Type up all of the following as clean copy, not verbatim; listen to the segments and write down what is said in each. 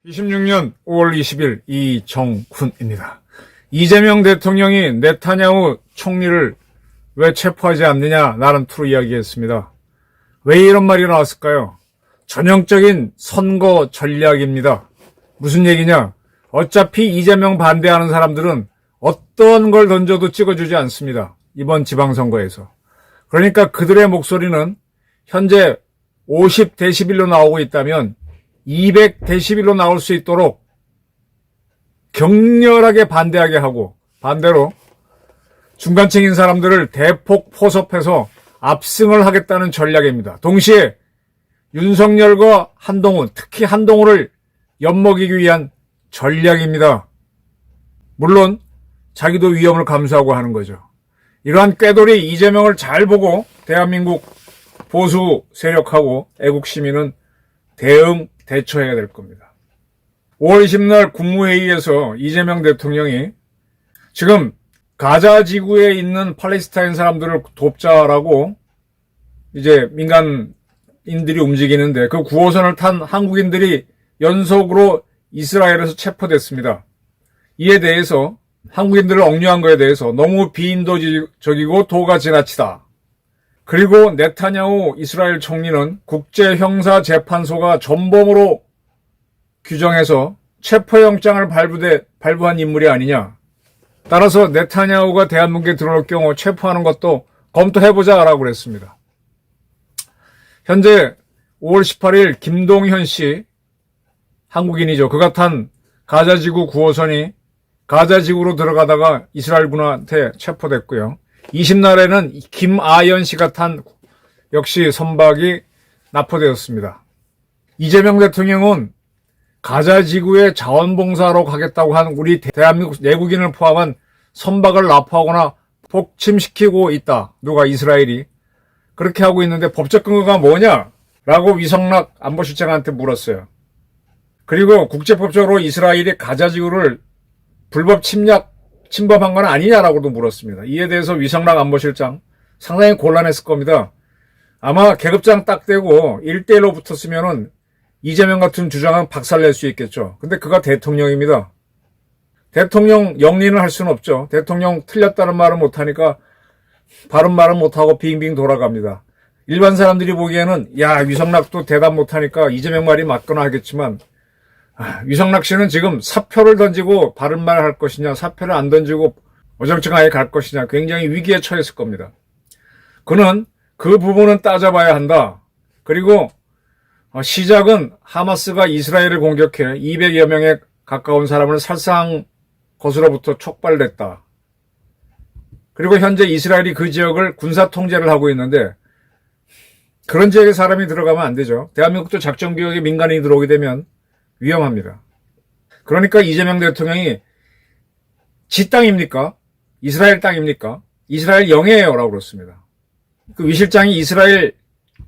(2016년 5월 20일) 이정훈입니다. 이재명 대통령이 네타냐후 총리를 왜 체포하지 않느냐 나름대로 이야기했습니다. 왜 이런 말이 나왔을까요? 전형적인 선거 전략입니다. 무슨 얘기냐? 어차피 이재명 반대하는 사람들은 어떤 걸 던져도 찍어주지 않습니다. 이번 지방선거에서. 그러니까 그들의 목소리는 현재 50데시벨로 나오고 있다면 200데시벨로 나올 수 있도록 격렬하게 반대하게 하고, 반대로 중간층인 사람들을 대폭 포섭해서 압승을 하겠다는 전략입니다. 동시에 윤석열과 한동훈, 특히 한동훈을 엿먹이기 위한 전략입니다. 물론 자기도 위험을 감수하고 하는 거죠. 이러한 꾀돌이 이재명을 잘 보고 대한민국 보수 세력하고 애국 시민은 대처해야 될 겁니다. 5월 20일 국무회의에서 이재명 대통령이 지금 가자 지구에 있는 팔레스타인 사람들을 돕자라고 이제 민간인들이 움직이는데 그 9호선을 탄 한국인들이 연속으로 이스라엘에서 체포됐습니다. 이에 대해서 한국인들을 억류한 거에 대해서 너무 비인도적이고 도가 지나치다. 그리고 네타냐후 이스라엘 총리는 국제형사재판소가 전범으로 규정해서 체포영장을 발부한 인물이 아니냐. 따라서 네타냐후가 대한민국에 들어올 경우 체포하는 것도 검토해보자라고 그랬습니다. 현재 5월 18일 김동현 씨, 한국인이죠. 그가 탄 가자지구 9호선이 가자지구로 들어가다가 이스라엘군한테 체포됐고요. 20날에는 김아연 씨가 탄 역시 선박이 납포되었습니다. 이재명 대통령은 가자지구에 자원봉사하러 가겠다고 한 우리 대한민국 내국인을 포함한 선박을 납포하거나 폭침시키고 있다. 누가? 이스라엘이. 그렇게 하고 있는데 법적 근거가 뭐냐? 라고 위성락 안보실장한테 물었어요. 그리고 국제법적으로 이스라엘이 가자지구를 불법 침범한 건 아니냐라고도 물었습니다. 이에 대해서 위성락 안보실장 상당히 곤란했을 겁니다. 아마 계급장 딱 대고 1대1로 붙었으면은 이재명 같은 주장은 박살낼 수 있겠죠. 근데 그가 대통령입니다. 대통령 영리는 할 수는 없죠. 대통령 틀렸다는 말은 못하니까 바른 말은 못하고 빙빙 돌아갑니다. 일반 사람들이 보기에는 야, 위성락도 대답 못하니까 이재명 말이 맞거나 하겠지만 위성락 씨는 지금 사표를 던지고 바른 말 할 것이냐, 사표를 안 던지고 어정쩡하게 갈 것이냐, 굉장히 위기에 처했을 겁니다. 그는 그 부분은 따져봐야 한다. 그리고 시작은 하마스가 이스라엘을 공격해 200여 명에 가까운 사람을 살상한 것으로부터 촉발됐다. 그리고 현재 이스라엘이 그 지역을 군사 통제를 하고 있는데 그런 지역에 사람이 들어가면 안 되죠. 대한민국도 작전구역에 민간인이 들어오게 되면 위험합니다. 그러니까 이재명 대통령이 지 땅입니까? 이스라엘 땅입니까? 이스라엘 영해예요 라고 그렇습니다. 그 위 실장이 이스라엘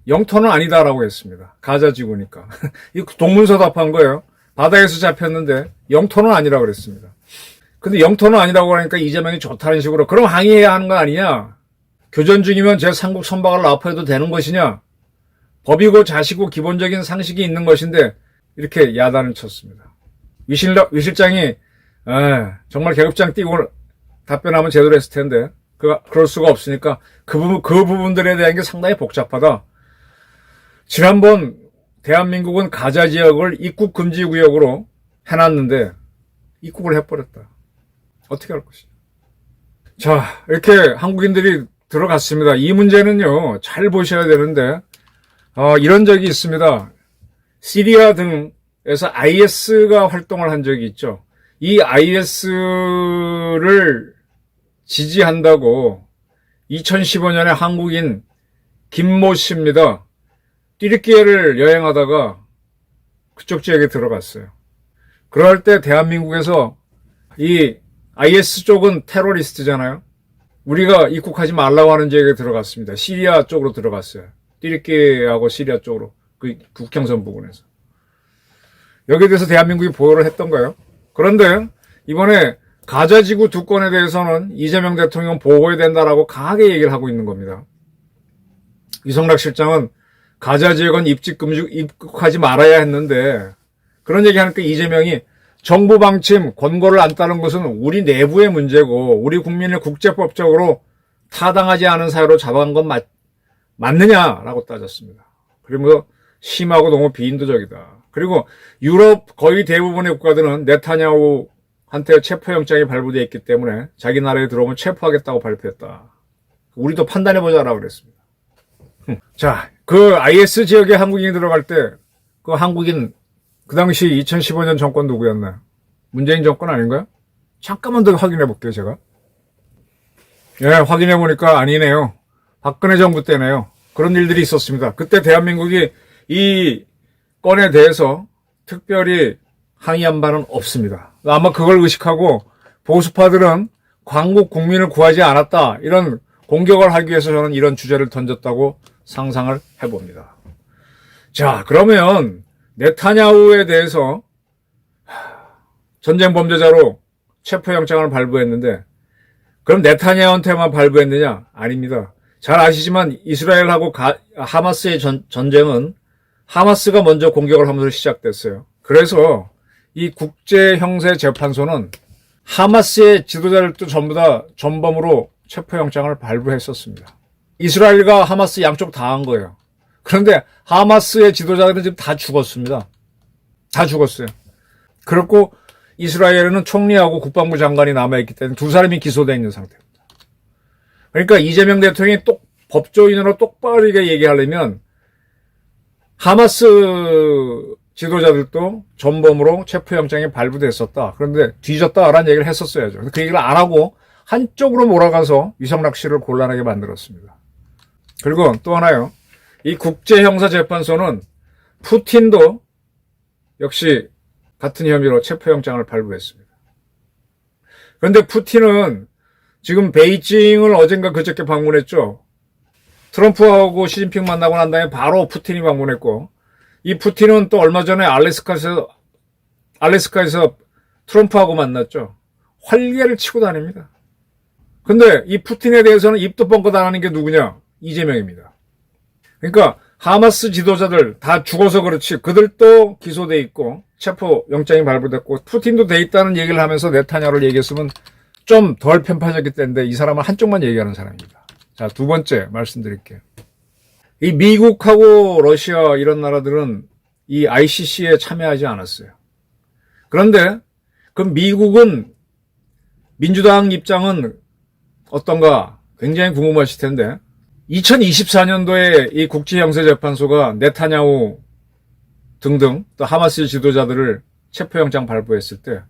영토는 아니다라고 했습니다. 가자지구니까. 이 동문서답한 거예요. 바다에서 잡혔는데 영토는 아니라고 그랬습니다. 근데 영토는 아니라고 하니까 이재명이 좋다는 식으로 그럼 항의해야 하는 거 아니냐? 교전 중이면 제3국 선박을 납포해도 되는 것이냐? 법이고 자시고 기본적인 상식이 있는 것인데 이렇게 야단을 쳤습니다. 위 실장이 정말 계급장 띄고 답변하면 제대로 했을 텐데 그럴 수가 없으니까 그 부분들에 대한 게 상당히 복잡하다. 지난번 대한민국은 가자 지역을 입국 금지 구역으로 해놨는데 입국을 해버렸다. 어떻게 할 것이냐. 자, 이렇게 한국인들이 들어갔습니다. 이 문제는요, 잘 보셔야 되는데 이런 적이 있습니다. 시리아 등에서 IS가 활동을 한 적이 있죠. 이 IS를 지지한다고 2015년에 한국인 김모 씨입니다. 띠르키예를 여행하다가 그쪽 지역에 들어갔어요. 그럴 때 대한민국에서 이 IS 쪽은 테러리스트잖아요. 우리가 입국하지 말라고 하는 지역에 들어갔습니다. 시리아 쪽으로 들어갔어요. 띠르키예하고 시리아 쪽으로. 그 국경선 부근에서. 여기에 대해서 대한민국이 보호를 했던가요? 그런데 이번에 가자지구 두 건에 대해서는 이재명 대통령 보호해야 된다라고 강하게 얘기를 하고 있는 겁니다. 이성락 실장은 가자 지역은 입국하지 말아야 했는데 그런 얘기하니까 이재명이 정부 방침 권고를 안 따른 것은 우리 내부의 문제고 우리 국민을 국제법적으로 타당하지 않은 사유로 잡아간 건 맞느냐라고 따졌습니다. 그리고 심하고 너무 비인도적이다. 그리고 유럽 거의 대부분의 국가들은 네타냐후한테 체포영장이 발부되어 있기 때문에 자기 나라에 들어오면 체포하겠다고 발표했다. 우리도 판단해보자라고 그랬습니다. 자, 그 IS 지역에 한국인이 들어갈 때 그 한국인 그 당시 2015년 정권 누구였나요? 문재인 정권 아닌가요? 잠깐만 더 확인해 볼게요, 제가. 예, 확인해 보니까 아니네요. 박근혜 정부 때네요. 그런 일들이 있었습니다. 그때 대한민국이 이 건에 대해서 특별히 항의한 바는 없습니다. 아마 그걸 의식하고 보수파들은 광국 국민을 구하지 않았다. 이런 공격을 하기 위해서 저는 이런 주제를 던졌다고 상상을 해봅니다. 자, 그러면 네타냐후에 대해서 전쟁 범죄자로 체포영장을 발부했는데 그럼 네타냐후한테만 발부했느냐? 아닙니다. 잘 아시지만 이스라엘하고 하마스의 전쟁은 하마스가 먼저 공격을 하면서 시작됐어요. 그래서 이 국제형사재판소는 하마스의 지도자들도 전부 다 전범으로 체포영장을 발부했었습니다. 이스라엘과 하마스 양쪽 다 한 거예요. 그런데 하마스의 지도자들은 지금 다 죽었습니다. 다 죽었어요. 그렇고 이스라엘에는 총리하고 국방부 장관이 남아있기 때문에 두 사람이 기소되어 있는 상태입니다. 그러니까 이재명 대통령이 법조인으로 똑바르게 얘기하려면 하마스 지도자들도 전범으로 체포영장이 발부됐었다. 그런데 뒤졌다라는 얘기를 했었어야죠. 그 얘기를 안 하고 한쪽으로 몰아가서 이성락 씨를 곤란하게 만들었습니다. 그리고 또 하나요. 이 국제형사재판소는 푸틴도 역시 같은 혐의로 체포영장을 발부했습니다. 그런데 푸틴은 지금 베이징을 어젠가 그저께 방문했죠. 트럼프하고 시진핑 만나고 난 다음에 바로 푸틴이 방문했고 이 푸틴은 또 얼마 전에 알래스카에서 트럼프하고 만났죠. 활개를 치고 다닙니다. 근데 이 푸틴에 대해서는 입도 뻥긋 안 하는 게 누구냐? 이재명입니다. 그러니까 하마스 지도자들 다 죽어서 그렇지 그들도 기소돼 있고 체포 영장이 발부됐고 푸틴도 돼 있다는 얘기를 하면서 네타냐후를 얘기했으면 좀 덜 편파적일 텐데 이 사람은 한쪽만 얘기하는 사람입니다. 자, 두 번째 말씀드릴게요. 이 미국하고 러시아 이런 나라들은 이 ICC에 참여하지 않았어요. 그런데 그 미국은 민주당 입장은 어떤가 굉장히 궁금하실 텐데 2024년도에 이 국제형사재판소가 네타냐후 등등 또 하마스 지도자들을 체포영장 발부했을 때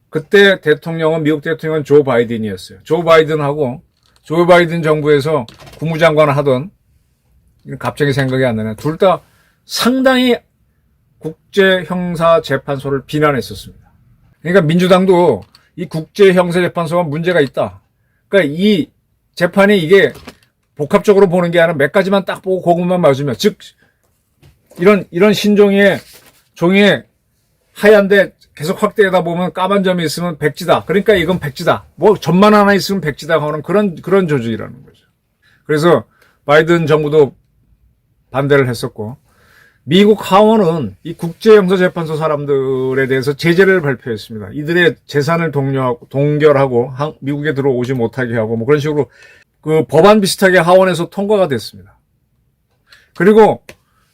그때 대통령은 미국 대통령은 조 바이든이었어요. 조 바이든 정부에서 국무장관을 하던 갑자기 생각이 안 나네. 둘 다 상당히 국제형사재판소를 비난했었습니다. 그러니까 민주당도 이 국제형사재판소가 문제가 있다. 그러니까 이 재판이 이게 복합적으로 보는 게 아니라 몇 가지만 딱 보고 그것만 맞으면 즉 이런 신종이의 종이에 하얀데 계속 확대하다 보면 까만 점이 있으면 백지다. 그러니까 이건 백지다. 뭐 점만 하나 있으면 백지다 하는 그런 조직이라는 거죠. 그래서 바이든 정부도 반대를 했었고 미국 하원은 이 국제형사재판소 사람들에 대해서 제재를 발표했습니다. 이들의 재산을 동결하고 미국에 들어오지 못하게 하고 뭐 그런 식으로 그 법안 비슷하게 하원에서 통과가 됐습니다. 그리고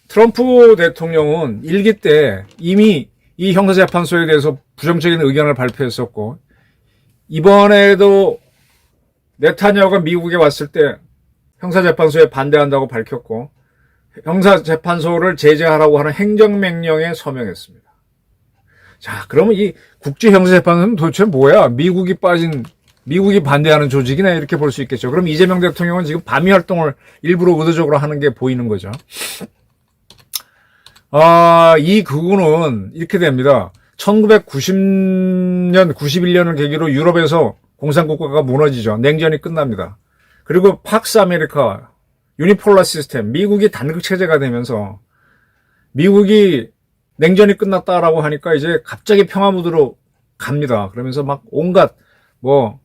트럼프 대통령은 일기 때 이미 이 형사재판소에 대해서 부정적인 의견을 발표했었고 이번에도 네타냐후가 미국에 왔을 때 형사재판소에 반대한다고 밝혔고 형사재판소를 제재하라고 하는 행정명령에 서명했습니다. 자, 그러면 이 국제형사재판소는 도대체 뭐야? 미국이 반대하는 조직이네 이렇게 볼 수 있겠죠. 그럼 이재명 대통령은 지금 밤이 활동을 일부러 의도적으로 하는 게 보이는 거죠. 이 극우는 이렇게 됩니다. 1990년, 91년을 계기로 유럽에서 공산국가가 무너지죠. 냉전이 끝납니다. 그리고 팍스 아메리카, 유니폴라 시스템, 미국이 단극체제가 되면서 미국이 냉전이 끝났다라고 하니까 이제 갑자기 평화 무드로 갑니다. 그러면서 막 온갖 뭐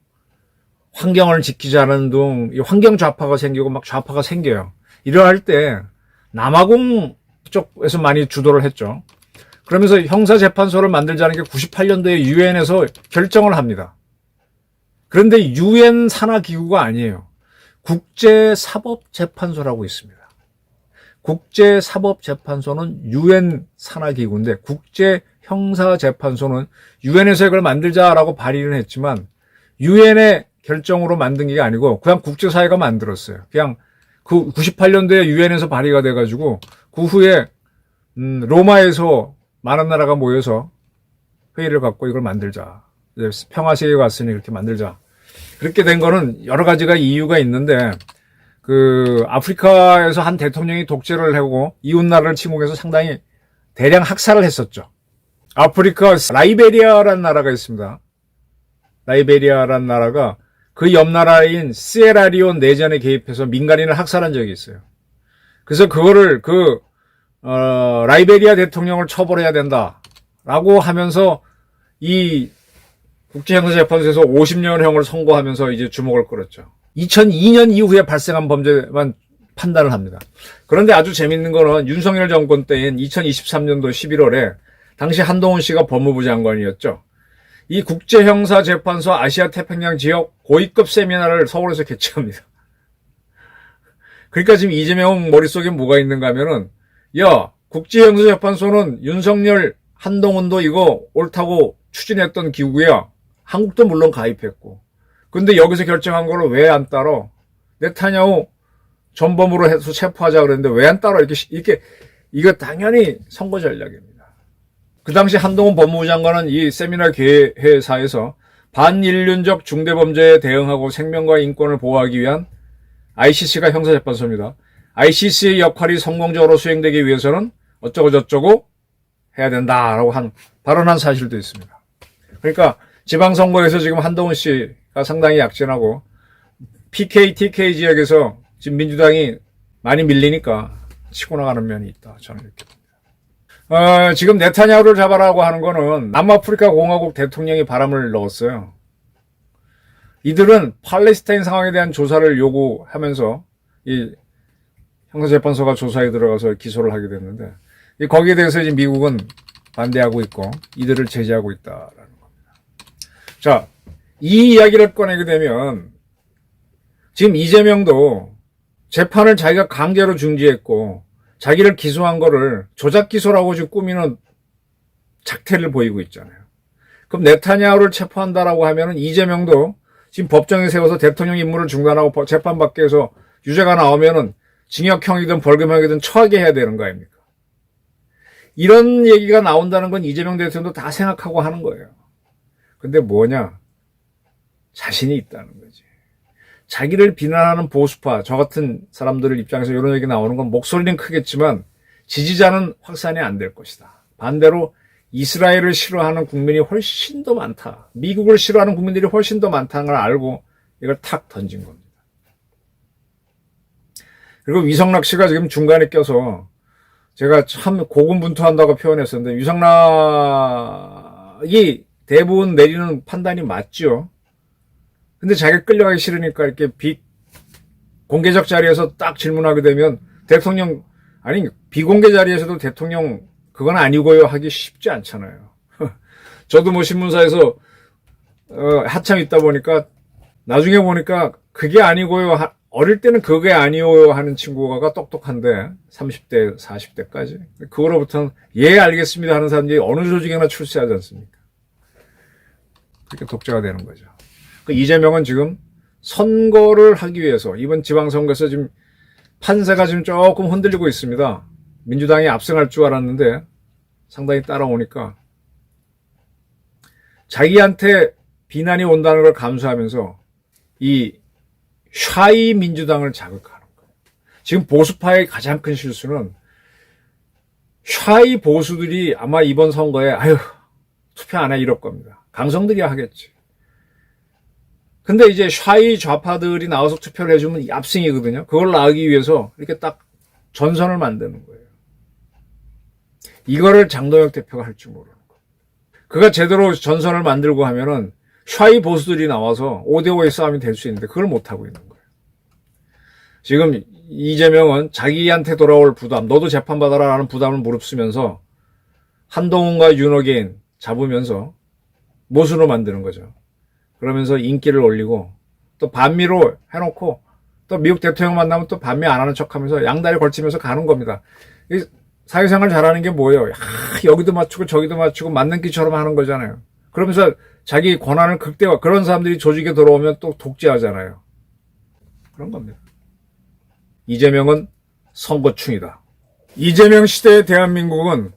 환경을 지키자는 등 환경 좌파가 생기고 막 좌파가 생겨요. 이러할 때 남아공 쪽에서 많이 주도를 했죠. 그러면서 형사재판소를 만들자는 게 98년도에 유엔에서 결정을 합니다. 그런데 유엔 산하기구가 아니에요. 국제사법재판소라고 있습니다. 국제사법재판소는 유엔 산하기구인데 국제형사재판소는 유엔에서 이걸 만들자라고 발의를 했지만 유엔의 결정으로 만든 게 아니고 그냥 국제사회가 만들었어요. 그냥 그 98년도에 유엔에서 발의가 돼가지고 그 후에 로마에서 많은 나라가 모여서 회의를 갖고 이걸 만들자. 평화세계가 왔으니 이렇게 만들자. 그렇게 된 거는 여러 가지가 이유가 있는데 그 아프리카에서 한 대통령이 독재를 하고 이웃나라를 침공해서 상당히 대량 학살을 했었죠. 아프리카 라이베리아라는 나라가 있습니다. 라이베리아라는 나라가 그 옆 나라인 시에라리온 내전에 개입해서 민간인을 학살한 적이 있어요. 그래서 그거를 라이베리아 대통령을 처벌해야 된다라고 하면서 이 국제형사재판소에서 50년형을 선고하면서 이제 주목을 끌었죠. 2002년 이후에 발생한 범죄만 판단을 합니다. 그런데 아주 재밌는 거는 윤석열 정권 때인 2023년도 11월에 당시 한동훈 씨가 법무부 장관이었죠. 이 국제형사재판소 아시아태평양 지역 고위급 세미나를 서울에서 개최합니다. 그러니까 지금 이재명 머릿속에 뭐가 있는가 하면은 야, 국제형사재판소는 윤석열, 한동훈도 이거 옳다고 추진했던 기구야. 한국도 물론 가입했고. 근데 여기서 결정한 거를 왜 안 따라? 네타냐후 전범으로 해서 체포하자 그랬는데 왜 안 따라? 이렇게 이거 당연히 선거 전략입니다. 그 당시 한동훈 법무부 장관은 이 세미나 개회사에서 반인륜적 중대범죄에 대응하고 생명과 인권을 보호하기 위한 ICC가 형사재판소입니다. ICC의 역할이 성공적으로 수행되기 위해서는 어쩌고저쩌고 해야 된다라고 발언한 사실도 있습니다. 그러니까 지방선거에서 지금 한동훈 씨가 상당히 약진하고 PK, TK 지역에서 지금 민주당이 많이 밀리니까 치고 나가는 면이 있다. 저는 이렇게 봅니다. 지금 네타냐후를 잡아라고 하는 거는 남아프리카 공화국 대통령이 바람을 넣었어요. 이들은 팔레스타인 상황에 대한 조사를 요구하면서 이 형사재판소가 조사에 들어가서 기소를 하게 됐는데 거기에 대해서 이제 미국은 반대하고 있고 이들을 제재하고 있다라는 겁니다. 자, 이 이야기를 꺼내게 되면 지금 이재명도 재판을 자기가 강제로 중지했고 자기를 기소한 거를 조작 기소라고 지금 꾸미는 작태를 보이고 있잖아요. 그럼 네타냐후를 체포한다라고 하면은 이재명도 지금 법정에 세워서 대통령 임무를 중단하고 재판 밖에서 유죄가 나오면은 징역형이든 벌금형이든 처하게 해야 되는 거 아닙니까? 이런 얘기가 나온다는 건 이재명 대통령도 다 생각하고 하는 거예요. 근데 뭐냐? 자신이 있다는 거지. 자기를 비난하는 보수파, 저 같은 사람들 입장에서 이런 얘기 나오는 건 목소리는 크겠지만 지지자는 확산이 안 될 것이다. 반대로 이스라엘을 싫어하는 국민이 훨씬 더 많다. 미국을 싫어하는 국민들이 훨씬 더 많다는 걸 알고 이걸 탁 던진 겁니다. 그리고 위성락 씨가 지금 중간에 껴서 제가 참 고군분투한다고 표현했었는데 위성락이 대부분 내리는 판단이 맞죠. 근데 자기가 끌려가기 싫으니까 이렇게 공개적 자리에서 딱 질문하게 되면 대통령, 아니, 비공개 자리에서도 대통령, 그건 아니고요 하기 쉽지 않잖아요. 저도 뭐 신문사에서, 한참 있다 보니까, 나중에 보니까 그게 아니고요, 어릴 때는 그게 아니고요 하는 친구가 똑똑한데, 30대, 40대까지. 그거로부터는, 예, 알겠습니다 하는 사람들이 어느 조직에나 출세하지 않습니까? 그렇게 독재가 되는 거죠. 이재명은 지금 선거를 하기 위해서 이번 지방선거에서 지금 판세가 지금 조금 흔들리고 있습니다. 민주당이 압승할 줄 알았는데 상당히 따라오니까 자기한테 비난이 온다는 걸 감수하면서 이 샤이 민주당을 자극하는 거예요. 지금 보수파의 가장 큰 실수는 샤이 보수들이 아마 이번 선거에 아유 투표 안 해 이럴 겁니다. 강성들이 하겠지. 근데 이제 샤이 좌파들이 나와서 투표를 해주면 압승이거든요. 그걸 나가기 위해서 이렇게 딱 전선을 만드는 거예요. 이거를 장동혁 대표가 할 줄 모르는 거. 그가 제대로 전선을 만들고 하면은 샤이 보수들이 나와서 5대5의 싸움이 될 수 있는데 그걸 못하고 있는 거예요. 지금 이재명은 자기한테 돌아올 부담, 너도 재판받아라 라는 부담을 무릅쓰면서 한동훈과 윤호개인 잡으면서 모순으로 만드는 거죠. 그러면서 인기를 올리고 또 반미로 해놓고 또 미국 대통령 만나면 또 반미 안 하는 척하면서 양다리 걸치면서 가는 겁니다. 사회생활 잘하는 게 뭐예요? 여기도 맞추고 저기도 맞추고 맞는 끼처럼 하는 거잖아요. 그러면서 자기 권한을 극대화, 그런 사람들이 조직에 들어오면 또 독재하잖아요. 그런 겁니다. 이재명은 선거충이다. 이재명 시대의 대한민국은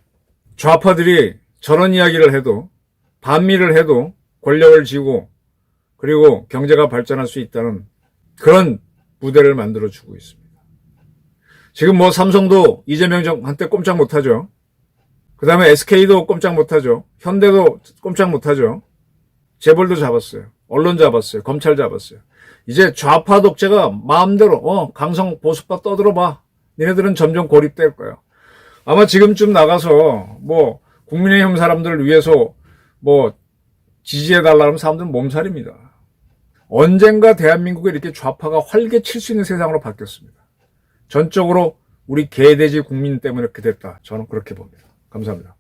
좌파들이 저런 이야기를 해도, 반미를 해도 권력을 쥐고 그리고 경제가 발전할 수 있다는 그런 무대를 만들어주고 있습니다. 지금 뭐 삼성도 이재명 한테 꼼짝 못하죠. 그 다음에 SK도 꼼짝 못하죠. 현대도 꼼짝 못하죠. 재벌도 잡았어요. 언론 잡았어요. 검찰 잡았어요. 이제 좌파 독재가 마음대로 강성 보수파 떠들어봐. 니네들은 점점 고립될 거예요. 아마 지금쯤 나가서 뭐 국민의힘 사람들을 위해서 뭐 지지해달라는 사람들은 몸살입니다. 언젠가 대한민국에 이렇게 좌파가 활개칠 수 있는 세상으로 바뀌었습니다. 전적으로 우리 개돼지 국민 때문에 그렇게 됐다. 저는 그렇게 봅니다. 감사합니다.